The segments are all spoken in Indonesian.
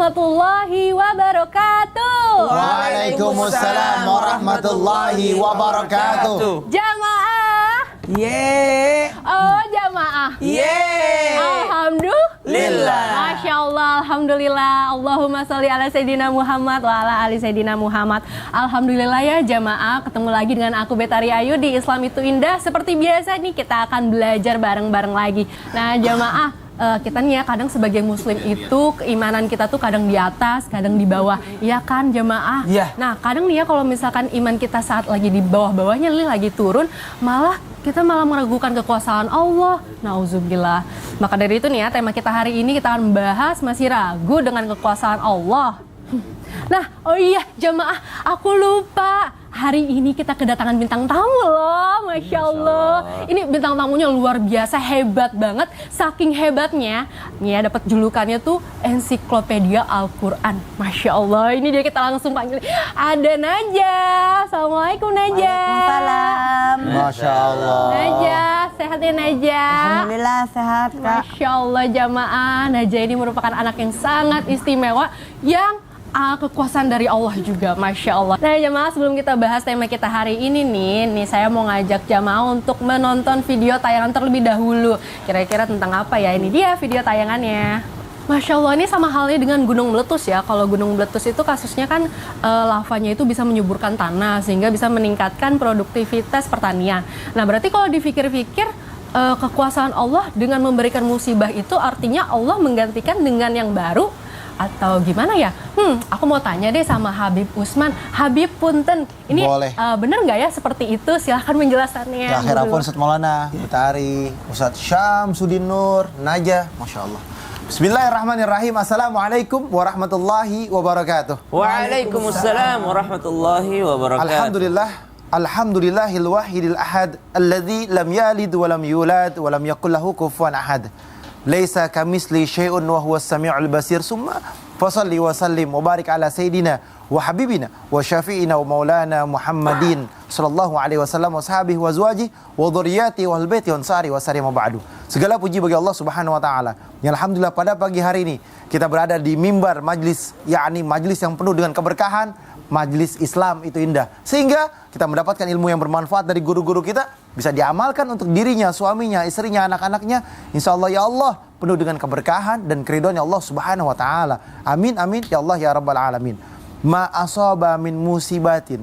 warahmatullahi wabarakatuh. Waalaikumsalam warahmatullahi wabarakatuh. Jamaah. Yeay. Oh jamaah. Yeay. Alhamdulillah. Masya Allah, alhamdulillah. Allahumma sholli ala Sayyidina Muhammad wa ala ali Sayyidina Muhammad. Alhamdulillah ya jamaah, ketemu lagi dengan aku Betari Ayu di Islam Itu Indah. Seperti biasa nih kita akan belajar bareng-bareng lagi. Nah jamaah, kita nih ya kadang sebagai muslim itu keimanan kita tuh kadang di atas, kadang di bawah. Iya kan jamaah? Iya. Nah kadang nih ya kalau misalkan iman kita saat lagi di bawah-bawahnya nih lagi turun, kita malah meragukan kekuasaan Allah. Nauzubillah. Maka dari itu nih ya tema kita hari ini kita akan membahas masih ragu dengan kekuasaan Allah. Nah, oh iya jamaah, aku lupa. Hari ini kita kedatangan bintang tamu loh, Masya Allah. Ini bintang tamunya luar biasa, hebat banget. Saking hebatnya, nih ya dapat julukannya tuh ensiklopedia Al-Quran. Masya Allah, ini dia kita langsung panggil. Ada Najah. Assalamualaikum Najah. Waalaikumsalam. Masya Allah. Najah, sehat ya Najah? Alhamdulillah sehat Kak. Masya Allah jamaah, Najah ini merupakan anak yang sangat istimewa yang kekuasaan dari Allah juga, Masya Allah. Nah jamaah, sebelum kita bahas tema kita hari ini nih saya mau ngajak jamaah untuk menonton video tayangan terlebih dahulu. Kira-kira tentang apa ya? Ini dia video tayangannya. Masya Allah, ini sama halnya dengan gunung meletus ya. Kalau gunung meletus itu kasusnya kan lavanya itu bisa menyuburkan tanah sehingga bisa meningkatkan produktivitas pertanian. Nah berarti kalau dipikir-pikir, kekuasaan Allah dengan memberikan musibah itu artinya Allah menggantikan dengan yang baru atau gimana ya? Aku mau tanya deh sama Habib Usman. Habib Punten, ini bener nggak ya seperti itu? Silahkan menjelaskannya. Akhirapun Ustadz Maulana, Betari, Ustadz Syamsuddin Nur, Najah, Masya Allah. Bismillahirrahmanirrahim. Assalamualaikum warahmatullahi wabarakatuh. Waalaikumsalam warahmatullahi wabarakatuh. Alhamdulillah. Alhamdulillahil wahidil ahad alladzi lam yalid wa lam yulad wa lam yakul lahu kufuwan ahad. Laisa kamisli syai'un wa huwas samiul basir. Summa fasalli wa sallim wa barik ala sayidina wa habibina wa syafi'ina wa maulana Muhammadin sallallahu alaihi wasallam wa sahbihi wa azwajihi wa dhurriyyati wa albayti wa ansari wa sari ma ba'du. Segala puji bagi Allah Subhanahu wa taala. Ya alhamdulillah pada pagi hari ini kita berada di mimbar majlis, yakni majlis yang penuh dengan keberkahan, majlis Islam Itu Indah. Sehingga kita mendapatkan ilmu yang bermanfaat dari guru-guru kita, bisa diamalkan untuk dirinya, suaminya, istrinya, anak-anaknya. Insya Allah ya Allah penuh dengan keberkahan dan keridhaan Allah Subhanahu wa taala. Amin amin ya Allah ya rabbal alamin. Ma asaba min musibatin.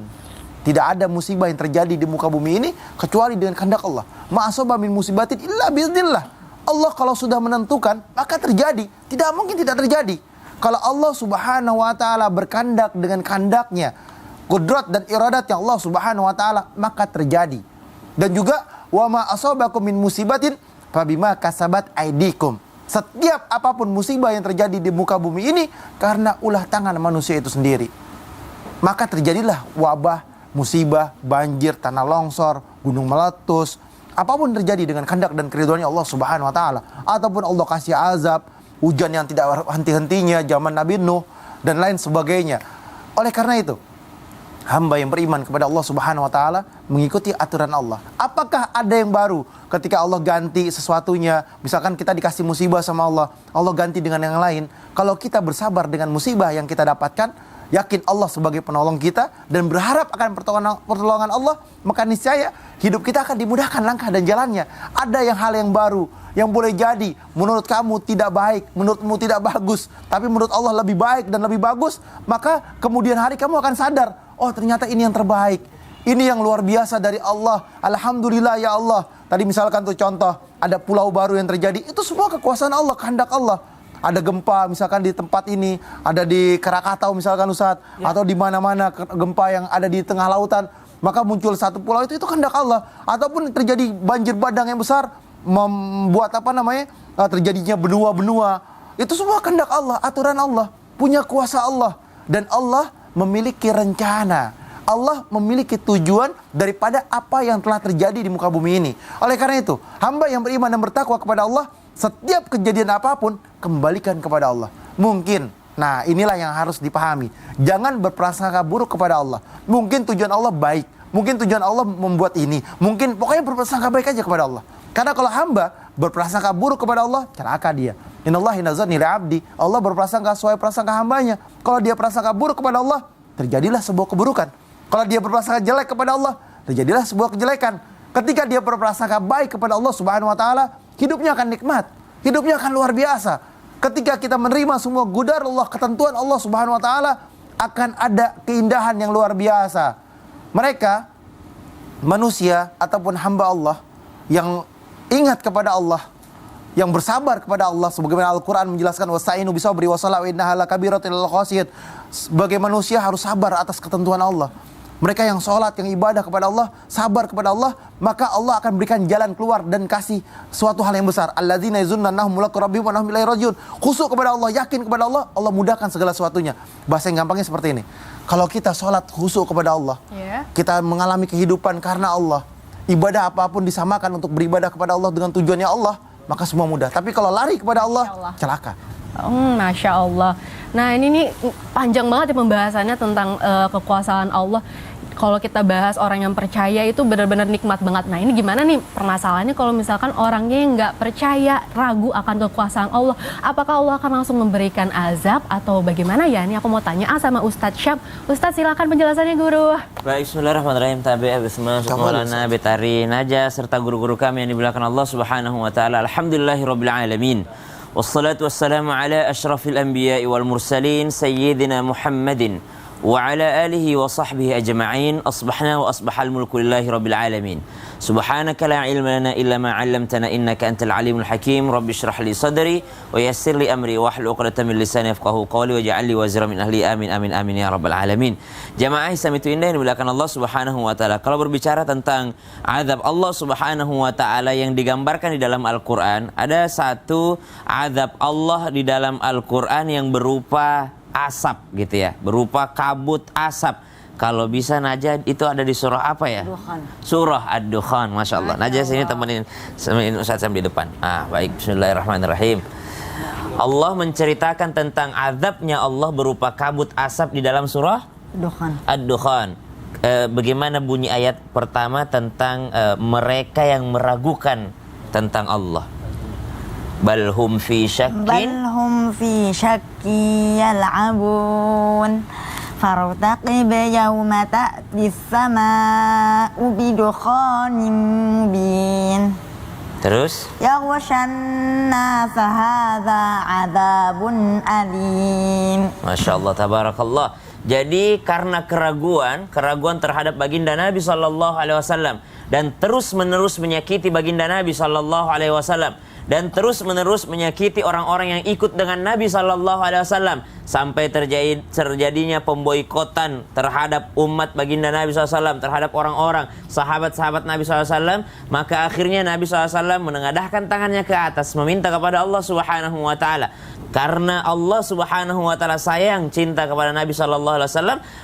Tidak ada musibah yang terjadi di muka bumi ini kecuali dengan kehendak Allah. Ma asaba min musibatin illa biiznillah. Allah kalau sudah menentukan maka terjadi. Tidak mungkin tidak terjadi. Kalau Allah Subhanahu wa taala berkehendak dengan kehendaknya, kudrat dan iradatnya Allah Subhanahu wa taala, maka terjadi. Dan juga wa ma asabakum min musibatin fabima kasabat aidikum. Setiap apapun musibah yang terjadi di muka bumi ini karena ulah tangan manusia itu sendiri. Maka terjadilah wabah, musibah, banjir, tanah longsor, gunung meletus, apapun terjadi dengan kehendak dan keridhaannya Allah Subhanahu wa taala. Ataupun Allah kasih azab, hujan yang tidak henti-hentinya zaman Nabi Nuh dan lain sebagainya. Oleh karena itu, hamba yang beriman kepada Allah Subhanahu wa taala mengikuti aturan Allah. Apakah ada yang baru ketika Allah ganti sesuatunya? Misalkan kita dikasih musibah sama Allah, Allah ganti dengan yang lain. Kalau kita bersabar dengan musibah yang kita dapatkan, yakin Allah sebagai penolong kita dan berharap akan pertolongan Allah, maka niscaya hidup kita akan dimudahkan langkah dan jalannya. Ada hal yang baru yang boleh jadi menurut kamu tidak baik, menurutmu tidak bagus, tapi menurut Allah lebih baik dan lebih bagus, maka kemudian hari kamu akan sadar, oh ternyata ini yang terbaik, ini yang luar biasa dari Allah. Alhamdulillah ya Allah. Tadi misalkan tuh contoh, ada pulau baru yang terjadi, itu semua kekuasaan Allah, kehendak Allah. Ada gempa misalkan di tempat ini, ada di Krakatau misalkan Ustadz, atau di mana-mana gempa yang ada di tengah lautan, maka muncul satu pulau itu kehendak Allah. Ataupun terjadi banjir bandang yang besar, membuat terjadinya benua-benua, itu semua kehendak Allah, aturan Allah, punya kuasa Allah. Dan Allah memiliki rencana, Allah memiliki tujuan daripada apa yang telah terjadi di muka bumi ini. Oleh karena itu, hamba yang beriman dan bertakwa kepada Allah, setiap kejadian apapun kembalikan kepada Allah. Mungkin, nah inilah yang harus dipahami. Jangan berprasangka buruk kepada Allah. Mungkin tujuan Allah baik, mungkin tujuan Allah membuat ini, mungkin pokoknya berprasangka baik aja kepada Allah. Karena kalau hamba berprasangka buruk kepada Allah, celaka dia. Innallahi nazarni li'abdi. Allah berprasangka sesuai prasangka hambanya. Kalau dia prasangka buruk kepada Allah, terjadilah sebuah keburukan. Kalau dia berprasangka jelek kepada Allah, terjadilah sebuah kejelekan. Ketika dia berprasangka baik kepada Allah Subhanahu wa taala, hidupnya akan nikmat. Hidupnya akan luar biasa. Ketika kita menerima semua qudar Allah, ketentuan Allah Subhanahu wa taala, akan ada keindahan yang luar biasa. Mereka manusia ataupun hamba Allah yang ingat kepada Allah, yang bersabar kepada Allah, sebagaimana Al-Quran menjelaskan wasta'inu bisabri wassalah wa innaha lakabiratun illal khashiyin. Sebagai manusia harus sabar atas ketentuan Allah. Mereka yang sholat, yang ibadah kepada Allah, sabar kepada Allah, maka Allah akan berikan jalan keluar dan kasih suatu hal yang besar. Alladzina yazunnuna annahum mulaqu rabbihim wa annahum ilaihi raji'un. Khusyuk kepada Allah, yakin kepada Allah, Allah mudahkan segala sesuatunya. Bahasa yang gampangnya seperti ini. Kalau kita sholat khusyuk kepada Allah, kita mengalami kehidupan karena Allah, ibadah apapun disamakan untuk beribadah kepada Allah dengan tujuannya Allah, maka semua mudah. Tapi kalau lari kepada Allah, celaka. Masya Allah. Nah ini nih panjang banget ya pembahasannya tentang kekuasaan Allah. Kalau kita bahas orang yang percaya itu benar-benar nikmat banget. Nah ini gimana nih permasalahannya kalau misalkan orangnya yang nggak percaya, ragu akan kekuasaan Allah. Apakah Allah akan langsung memberikan azab atau bagaimana ya? Ini aku mau tanya sama Ustadz Syam. Ustadz silakan penjelasannya guru. Baik, bismillahirrahmanirrahim. Tabi'a bismillah, Maulana Betari Naja serta guru-guru kami yang dimuliakan Allah Subhanahu wa taala. Alhamdulillahirabbil alamin. Wassalatu wassalamu ala asyrafil anbiya'i wal mursalin sayyidina Muhammadin wa ala alihi wa sahbihi ajma'in. Asbahna wa asbahal mulku lillahi rabbil alamin. Subhanaka la ilma lana illa ma 'allamtana innaka antal alimul hakim. Rabbi shrah li sadri wa yassir li amri wa hlul 'uqdatam min lisani yafqahu qawli waj'al li wazira min ahli. Amin amin amin ya rabbal alamin. Jamaah Islam itu indah yang dimuliakan Allah Subhanahu wa taala. Kalau berbicara tentang azab Allah Subhanahu wa taala yang digambarkan di dalam Al-Qur'an, ada satu azab Allah di dalam Al-Qur'an yang berupa asap gitu ya, berupa kabut asap. Kalau bisa Najah itu ada di surah apa ya? Dukhan. Surah Ad-Dukhan, Masya Allah. Najah sini temenin Ustaz Sam di depan. Baik, bismillahirrahmanirrahim. Allah menceritakan tentang azabnya Allah berupa kabut asap di dalam surah Dukhan. Ad-Dukhan. Bagaimana bunyi ayat pertama tentang mereka yang meragukan tentang Allah? Balhum fi syakkin yal'abun fartaqib yawma ta'tis sama'u bidukhanin mubin. Terus yaghshan nasa hadza 'adzabun alim. Masya Allah, tabarakallah. Jadi karena keraguan terhadap baginda Nabi SAW dan terus menerus menyakiti baginda Nabi SAW dan terus menerus menyakiti orang-orang yang ikut dengan Nabi SAW sampai terjadinya pemboikotan terhadap umat baginda Nabi SAW, terhadap orang-orang sahabat-sahabat Nabi SAW, maka akhirnya Nabi SAW menengadahkan tangannya ke atas meminta kepada Allah Subhanahu wa taala. Karena Allah Subhanahu wa taala sayang, cinta kepada Nabi SAW,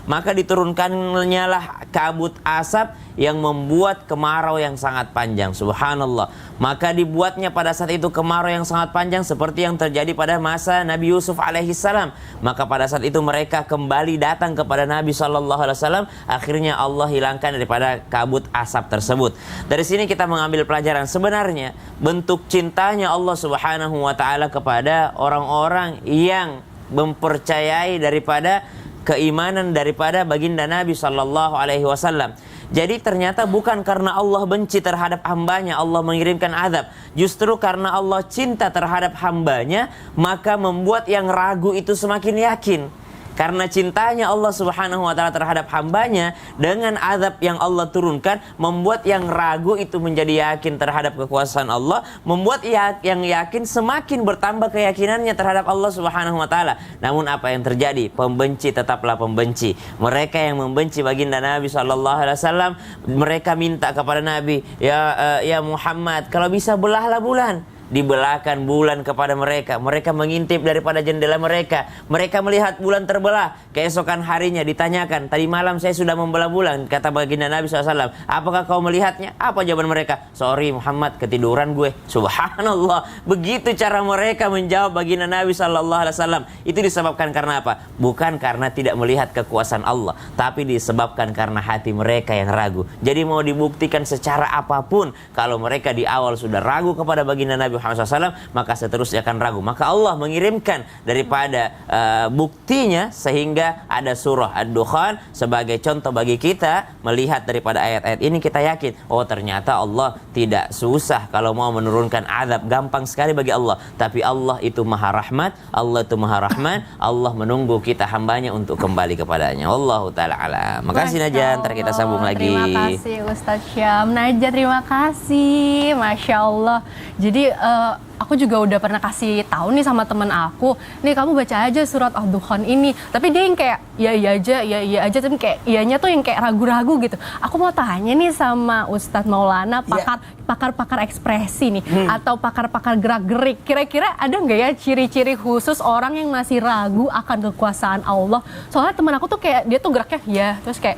maka diturunkannya lah kabut asap yang membuat kemarau yang sangat panjang. Subhanallah. Maka dibuatnya pada saat itu kemarau yang sangat panjang seperti yang terjadi pada masa Nabi Yusuf alaihissalam. Maka pada saat itu mereka kembali datang kepada Nabi SAW. Akhirnya Allah hilangkan daripada kabut asap tersebut. Dari sini kita mengambil pelajaran, sebenarnya bentuk cintanya Allah Subhanahu wa taala kepada orang-orang yang mempercayai daripada keimanan daripada baginda Nabi SAW. Jadi ternyata bukan karena Allah benci terhadap hambanya Allah mengirimkan azab. Justru karena Allah cinta terhadap hambanya, maka membuat yang ragu itu semakin yakin. Karena cintanya Allah Subhanahu wa taala terhadap hambanya, dengan azab yang Allah turunkan membuat yang ragu itu menjadi yakin terhadap kekuasaan Allah, membuat yang yakin semakin bertambah keyakinannya terhadap Allah Subhanahu wa taala. Namun apa yang terjadi? Pembenci tetaplah pembenci. Mereka yang membenci baginda Nabi SAW, mereka minta kepada Nabi, ya Muhammad, kalau bisa belahlah bulan. Dibelahkan bulan kepada mereka. Mereka mengintip daripada jendela mereka. Mereka melihat bulan terbelah. Keesokan harinya ditanyakan, tadi malam saya sudah membelah bulan. Kata baginda Nabi SAW, apakah kau melihatnya? Apa jawaban mereka? Sorry Muhammad, ketiduran gue. Subhanallah. Begitu cara mereka menjawab baginda Nabi SAW. Itu disebabkan karena apa? Bukan karena tidak melihat kekuasaan Allah, tapi disebabkan karena hati mereka yang ragu. Jadi mau dibuktikan secara apapun, kalau mereka di awal sudah ragu kepada baginda Nabi Nabi Muhammad SAW, maka seterusnya akan ragu. Maka Allah mengirimkan daripada buktinya sehingga ada surah Ad-Dukhan sebagai contoh bagi kita melihat daripada ayat-ayat ini, kita yakin, oh ternyata Allah tidak susah kalau mau menurunkan azab, gampang sekali bagi Allah. Tapi Allah itu Maha Rahmat, Allah itu Maha Rahman, Allah menunggu kita hambanya untuk kembali kepadanya. Wallahu ta'ala alam. Makasih Najah, ntar kita sambung lagi. Terima kasih Ustadz Syam. Najah, terima kasih. Masya Allah. Jadi aku juga udah pernah kasih tahu nih sama temen aku, nih kamu baca aja surat Ad-Dukhan ini. Tapi dia yang kayak iya aja, tapi kayak iyanya tuh yang kayak ragu-ragu gitu. Aku mau tanya nih sama Ustadz Maulana, pakar ekspresi nih, atau pakar gerak-gerik. Kira-kira ada nggak ya ciri-ciri khusus orang yang masih ragu akan kekuasaan Allah? Soalnya temen aku tuh kayak dia tuh geraknya ya, terus kayak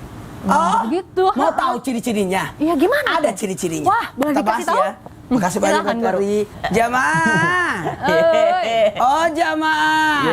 gitu. Mau tahu ciri-cirinya? Iya, gimana? Ada ciri-cirinya. Wah, boleh Kita dikasih bahas tahu? ya. Makasih banyak Silakan, Buat Kari. Jamaah. Oh jamaah.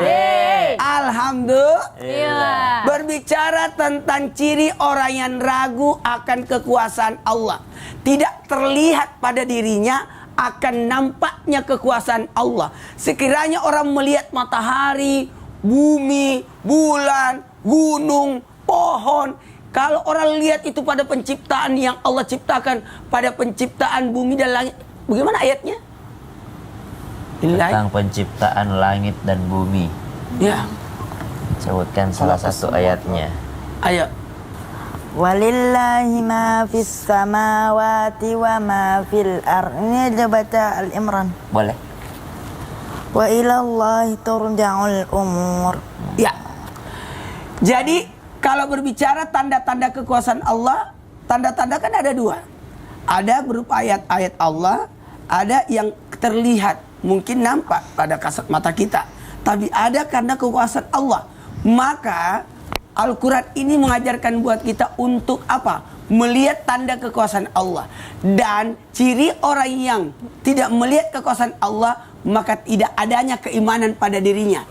Alhamdulillah. Berbicara tentang ciri orang yang ragu akan kekuasaan Allah, tidak terlihat pada dirinya, akan nampaknya kekuasaan Allah. Sekiranya orang melihat matahari, bumi, bulan, gunung, pohon, kalau orang lihat itu pada penciptaan yang Allah ciptakan, pada penciptaan bumi dan langit, bagaimana ayatnya? Tentang penciptaan langit dan bumi. Ya. Sebutkan salah satu ayatnya. Ayo. Walillahi ma fis samawati wa ma fil ardh. Ini aja baca Al-Imran. Boleh. Wa ilallahi turja'ul umur. Ya. Jadi kalau berbicara tanda-tanda kekuasaan Allah, tanda-tanda kan ada dua. Ada berupa ayat-ayat Allah, ada yang terlihat, mungkin nampak pada kasat mata kita. Tapi ada karena kekuasaan Allah. Maka Al-Quran ini mengajarkan buat kita untuk apa? Melihat tanda kekuasaan Allah. Dan ciri orang yang tidak melihat kekuasaan Allah, maka tidak adanya keimanan pada dirinya.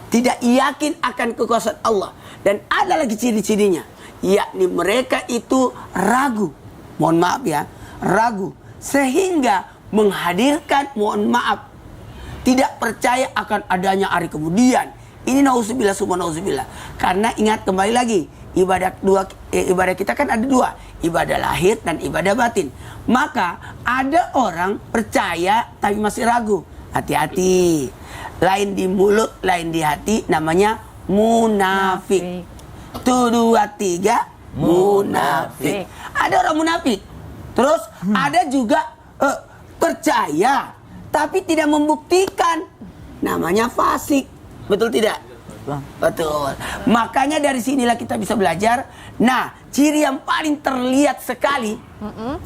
Tidak yakin akan kekuasaan Allah. Dan ada lagi ciri-cirinya, yakni mereka itu ragu. Mohon maaf ya, ragu. Sehingga menghadirkan, mohon maaf, tidak percaya akan adanya hari kemudian. Ini nauzubillah summa nauzubillah. Karena ingat kembali lagi, ibadah kita kan ada dua, ibadah lahir dan ibadah batin. Maka ada orang percaya tapi masih ragu. Hati-hati. Lain di mulut, lain di hati, namanya munafik. 1, 2, 3, munafik. Ada orang munafik. Terus ada juga percaya tapi tidak membuktikan, namanya fasik. Betul tidak? Betul. Makanya dari sinilah kita bisa belajar. Nah, ciri yang paling terlihat sekali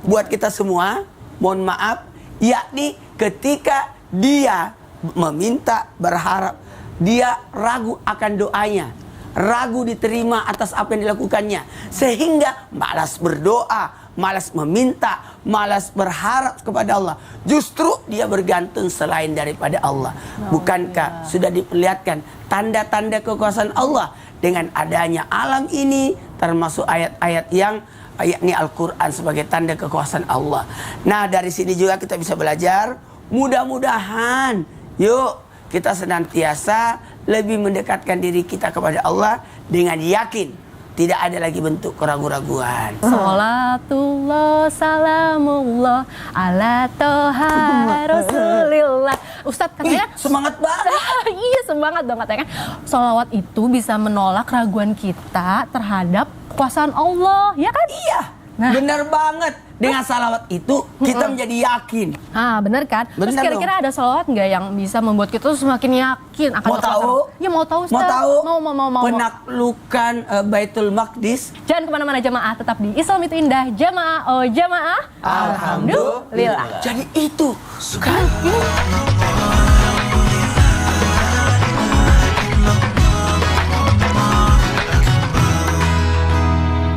buat kita semua, mohon maaf, yakni ketika dia meminta, berharap, dia ragu akan doanya, ragu diterima atas apa yang dilakukannya, sehingga malas berdoa, malas meminta, malas berharap kepada Allah. Justru dia bergantung selain daripada Allah. Bukankah sudah diperlihatkan tanda-tanda kekuasaan Allah dengan adanya alam ini, termasuk ayat-ayat yang yakni Al-Quran sebagai tanda kekuasaan Allah. Nah, dari sini juga kita bisa belajar. Mudah-mudahan yuk kita senantiasa lebih mendekatkan diri kita kepada Allah dengan yakin. Tidak ada lagi bentuk keraguan-raguan. Salatullah salamullah ala toha rasulillah. Ustadz katanya semangat banget. Iya semangat dong katanya. Salawat itu bisa menolak keraguan kita terhadap kekuasaan Allah, ya kan? Iya. Nah. Benar banget. Dengan salawat itu kita menjadi yakin. Ah, bener kan? Terus Bener kira-kira ada salawat nggak yang bisa membuat kita tuh semakin yakin akan Mau kekuasaan? tahu? Ya mau tahu. Mau Ustaz. tahu? Mau. Penaklukan Baitul Maqdis. Jangan kemana-mana jamaah, tetap di Islam itu indah. Jamaah, oh jamaah. Alhamdulillah. Alhamdulillah. Jadi itu kan.